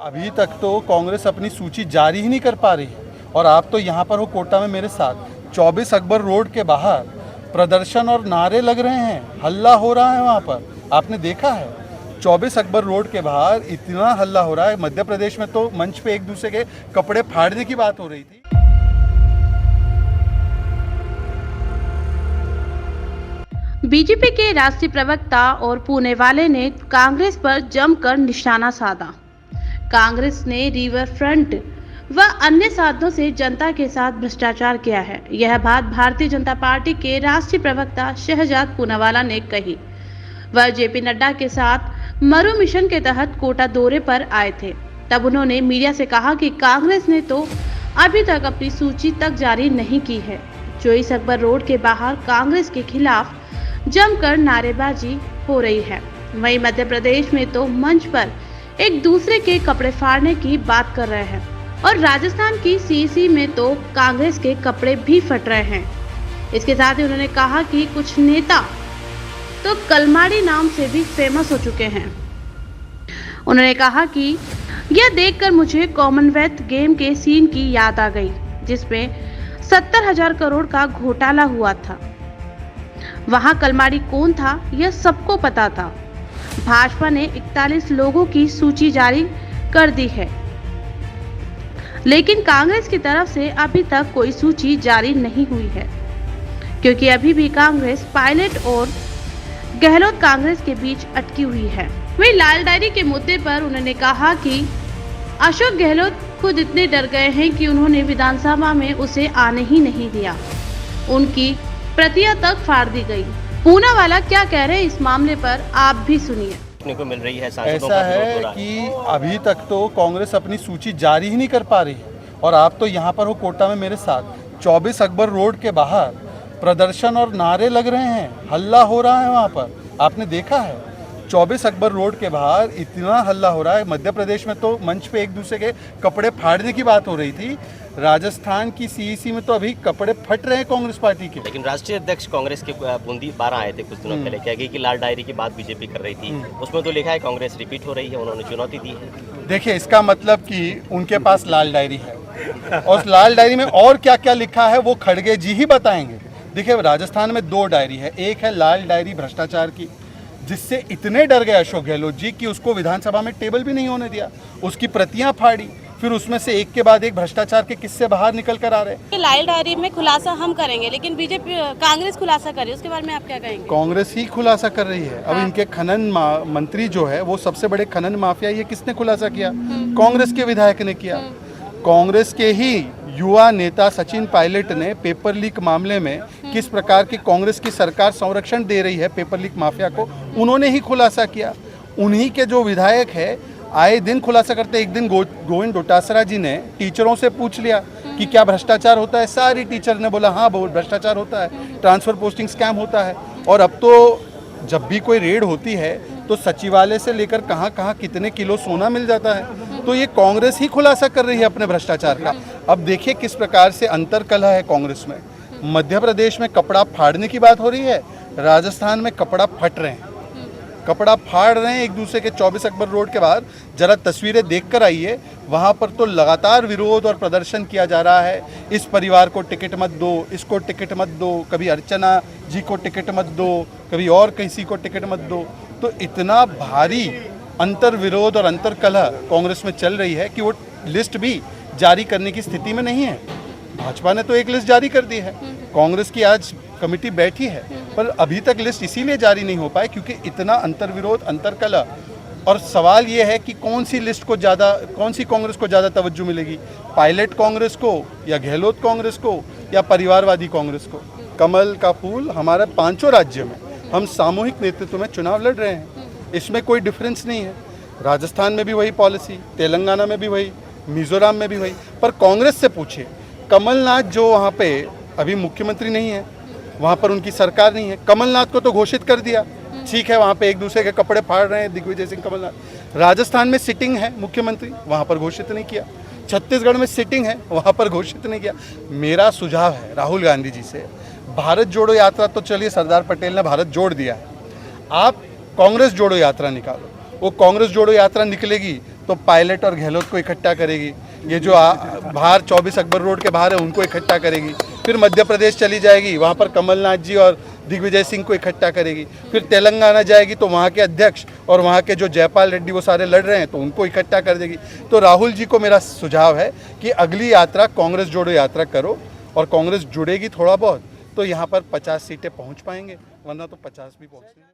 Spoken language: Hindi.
अभी तक तो कांग्रेस अपनी सूची जारी ही नहीं कर पा रही है और आप तो यहाँ पर हो कोटा में मेरे साथ 24 अकबर रोड के बाहर प्रदर्शन और नारे लग रहे हैं, हल्ला हो रहा है वहाँ पर, आपने देखा है 24 अकबर रोड के बाहर इतना हल्ला हो रहा है। मध्य प्रदेश में तो मंच पे एक दूसरे के कपड़े फाड़ने की बात हो रही थी। बीजेपी के राष्ट्रीय प्रवक्ता और पुणे वाले ने कांग्रेस पर जमकर निशाना साधा। कांग्रेस ने रिवर फ्रंट व अन्य साधनों से जनता के साथ भ्रष्टाचार किया है। यह बात भारतीय जनता पार्टी के राष्ट्रीय प्रवक्ता शहजाद पूनावाला ने कही। वह जेपी नड्डा के साथ मरु मिशन के तहत कोटा दौरे पर आए थे। तब उन्होंने मीडिया से कहा कि कांग्रेस ने तो अभी तक अपनी सूची तक जारी नहीं की है। 24 अकबर रोड के बाहर कांग्रेस के खिलाफ जमकर नारेबाजी हो रही है। वहीं मध्य प्रदेश में तो मंच पर एक दूसरे के कपड़े फाड़ने की बात कर रहे हैं और राजस्थान की सीसी में तो कांग्रेस के कपड़े भी फट रहे हैं। इसके साथ ही उन्होंने कहा कि कुछ नेता तो कलमाड़ी नाम से भी फेमस हो चुके हैं। उन्होंने कहा कि यह देखकर मुझे कॉमनवेल्थ गेम के सीन की याद आ गई, जिसमें 70,000 करोड़ का घोटाला हुआ था। वहां कलमाड़ी कौन था यह सबको पता था। भाजपा ने 41 लोगों की सूची जारी कर दी है, लेकिन कांग्रेस की तरफ से अभी तक कोई सूची जारी नहीं हुई है, क्योंकि अभी भी कांग्रेस पायलट और गहलोत कांग्रेस के बीच अटकी हुई है। वहीं लाल डायरी के मुद्दे पर उन्होंने कहा कि अशोक गहलोत खुद इतने डर गए हैं कि उन्होंने विधानसभा में उसे आने ही नहीं दिया। उनकी प्रतियां तक फाड़ दी गई। पूनावाला क्या कह रहे हैं इस मामले पर, आप भी सुनिए। को मिल रही है ऐसा है कि अभी तक तो कांग्रेस अपनी सूची जारी ही नहीं कर पा रही है और आप तो यहाँ पर हो कोटा में मेरे साथ 24 अकबर रोड के बाहर प्रदर्शन और नारे लग रहे हैं, हल्ला हो रहा है वहाँ पर, आपने देखा है 24 अकबर रोड के बाहर इतना हल्ला हो रहा है। मध्य प्रदेश में तो मंच पे एक दूसरे के कपड़े फाड़ने की बात हो रही थी। राजस्थान की सीईसी में तो अभी कपड़े फट रहे हैं कांग्रेस पार्टी के। लेकिन राष्ट्रीय अध्यक्ष कांग्रेस के बूंदी 12 आए थे कुछ दिनों पहले, क्या कि लाल डायरी की बात बीजेपी कर रही थी, उसमें तो लिखा है कांग्रेस रिपीट हो रही है, उन्होंने चुनौती दी है। देखिए, इसका मतलब कि उनके पास लाल डायरी है और लाल डायरी में और क्या क्या लिखा है वो खड़गे जी ही बताएंगे। देखिए, राजस्थान में 2 डायरी है। एक है लाल डायरी भ्रष्टाचार की, जिससे इतने डर गए अशोक गहलोत जी कि उसको विधानसभा में टेबल भी नहीं होने दिया, उसकी प्रतियां फाड़ी, फिर उसमें से एक के बाद एक भ्रष्टाचार के किस्से बाहर निकल कर आ रहे हैं। लाल डायरी में खुलासा हम करेंगे, लेकिन बीजेपी कांग्रेस खुलासा करे, उसके बारे में आप क्या कहेंगे? कांग्रेस ही खुलासा कर रही है। अब इनके खनन मंत्री जो है वो सबसे बड़े खनन माफिया, ये किसने खुलासा किया? कांग्रेस के विधायक ने किया। कांग्रेस के ही युवा नेता सचिन पायलट ने पेपर लीक मामले में किस प्रकार की कांग्रेस की सरकार संरक्षण दे रही है पेपर लीक माफिया को, उन्होंने ही खुलासा किया। उन्हीं के जो विधायक है आए दिन खुलासा करते। एक दिन गोविंद डोटासरा जी ने टीचरों से पूछ लिया कि क्या भ्रष्टाचार होता है, सारी टीचर ने बोला हाँ बहुत भ्रष्टाचार होता है, ट्रांसफर पोस्टिंग स्कैम होता है। और अब तो जब भी कोई रेड होती है तो सचिवालय से लेकर कहाँ कहाँ कितने किलो सोना मिल जाता है। तो ये कांग्रेस ही खुलासा कर रही है अपने भ्रष्टाचार का। अब देखिए किस प्रकार से अंतरकलह है कांग्रेस में। मध्य प्रदेश में कपड़ा फाड़ने की बात हो रही है, राजस्थान में कपड़ा फट रहे हैं, कपड़ा फाड़ रहे हैं एक दूसरे के। 24 अकबर रोड के बाहर जरा तस्वीरें देखकर आइए, वहाँ पर तो लगातार विरोध और प्रदर्शन किया जा रहा है। इस परिवार को टिकट मत दो, इसको टिकट मत दो, कभी अर्चना जी को टिकट मत दो, कभी और किसी को टिकट मत दो। तो इतना भारी अंतर विरोध और अंतर कलह कांग्रेस में चल रही है कि वो लिस्ट भी जारी करने की स्थिति में नहीं है। भाजपा ने तो एक लिस्ट जारी कर दी है, कांग्रेस की आज कमेटी बैठी है, पर अभी तक लिस्ट इसीलिए जारी नहीं हो पाए क्योंकि इतना अंतर विरोध अंतर कलह। और सवाल ये है कि कौन सी लिस्ट को ज़्यादा, कौन सी कांग्रेस को ज़्यादा तवज्जो मिलेगी, पायलट कांग्रेस को या गहलोत कांग्रेस को या परिवारवादी कांग्रेस को। कमल का फूल हमारे 5 राज्य में हम सामूहिक नेतृत्व में चुनाव लड़ रहे हैं, इसमें कोई डिफरेंस नहीं है। राजस्थान में भी वही पॉलिसी, तेलंगाना में भी वही, मिजोरम में भी वही। पर कांग्रेस से पूछिए, कमलनाथ जो वहाँ पे अभी मुख्यमंत्री नहीं है, वहाँ पर उनकी सरकार नहीं है, कमलनाथ को तो घोषित कर दिया, ठीक है, वहाँ पे एक दूसरे के कपड़े फाड़ रहे हैं दिग्विजय सिंह कमलनाथ। राजस्थान में सिटिंग है मुख्यमंत्री, वहाँ पर घोषित नहीं किया। छत्तीसगढ़ में सिटिंग है, वहाँ पर घोषित नहीं किया। मेरा सुझाव है राहुल गांधी जी से, भारत जोड़ो यात्रा तो चलिए सरदार पटेल ने भारत जोड़ दिया है, आप कांग्रेस जोड़ो यात्रा निकालो। वो कांग्रेस जोड़ो यात्रा निकलेगी तो पायलट और गहलोत को इकट्ठा करेगी, ये जो बाहर 24 अकबर रोड के बाहर है उनको इकट्ठा करेगी, फिर मध्य प्रदेश चली जाएगी, वहाँ पर कमलनाथ जी और दिग्विजय सिंह को इकट्ठा करेगी, फिर तेलंगाना जाएगी तो वहाँ के अध्यक्ष और वहाँ के जो जयपाल रेड्डी वो सारे लड़ रहे हैं तो उनको इकट्ठा कर देगी। तो राहुल जी को मेरा सुझाव है कि अगली यात्रा कांग्रेस जोड़ो यात्रा करो, और कांग्रेस जुड़ेगी थोड़ा बहुत तो यहाँ पर 50 सीटें पहुँच पाएंगे, वरना तो 50 भी पहुँचेंगे।